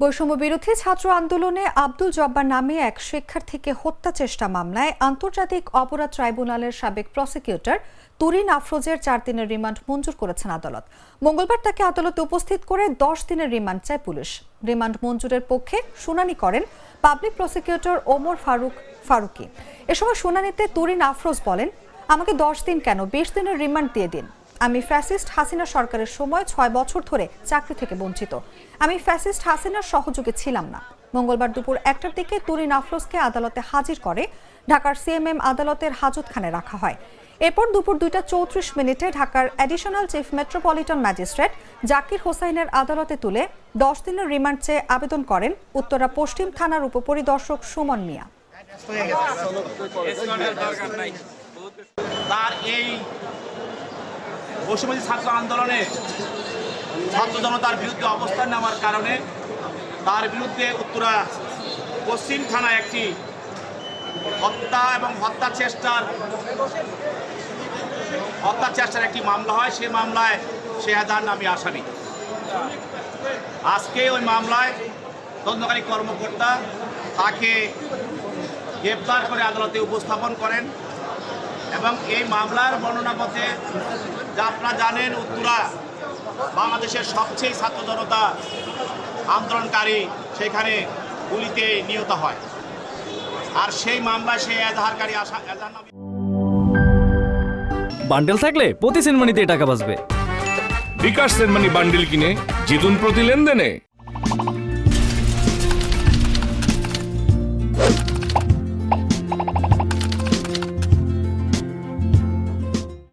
বৈষম্য বিরোধী ছাত্র আন্দোলনে আব্দুল জব্বার নামে এক শিক্ষার্থীকে হত্যা চেষ্টা মামলায় আন্তর্জাতিক অপরাধ ট্রাইব্যুনালের সাবেক প্রসিকিউটর তুরিন আফরোজের 4 দিনের রিমান্ড মঞ্জুর করেছেন আদালত। মঙ্গলবার তাকে আদালতে উপস্থিত করে 10 দিনের রিমান্ড চায় পুলিশ। রিমান্ড মঞ্জুরের পক্ষে শুনানি করেন পাবলিক প্রসিকিউটর ওমর ফারুকি। এ সময় শুনানিতে তুরিন আফরোজ বলেন, আমাকে 10 দিন কেন 20 দিনের রিমান্ড দিয়ে দিন। আমি ফ্যাসিস্ট হাসিনা সরকারের সময় 6 বছর ধরে চাকরি থেকে বঞ্চিত। আমি ফ্যাসিস্ট হাসিনার সহযোগী ছিলাম না। মঙ্গলবার দুপুর 1টার দিকে তুরিন আফরোজকে আদালতে হাজির করে ঢাকার সিএমএম আদালতের হাজতখানায় রাখা হয়। এরপর দুপুর 2টা 34 ঢাকার additional chief metropolitan magistrate Zakir হোসাইনের আদালতে তুলে 10 দিনের রিমান্ড চেয়ে আবেদন করেন উত্তরা পশ্চিম থানার উপপরিদর্শক সুমন মিয়া। তার এই বৈষম্য ছাত্র আন্দোলনে ছাত্র জনতার বিরুদ্ধে অবস্থান নেওয়ার কারণে তার বিরুদ্ধে উত্তরা পশ্চিম থানায় একটি হত্যা এবং হত্যা চেষ্টার একটি মামলা হয়। সেই মামলায় শেহাজাহান নামী আসামি। আজকে ওই মামলায় তদন্তকারী কর্মকর্তা তাকে গ্রেপ্তার করে আদালতে উপস্থাপন করেন এবং এই মামলার বর্ণনা পথে যা আপনারা জানেন, উত্তরা বাংলাদেশের সবচেয়ে ছাত্র জনতা আন্দোলনকারী সেখানে গুলিতে নিহত হয়। আর সেই মামলায় সেই এজাহারকারী বান্ডেল থাকলে প্রতি সেনমানিতে টাকা বাঁচবে। বিকাশ সেনমানি বান্ডেল কিনে জিতুন প্রতি লেনদেনে।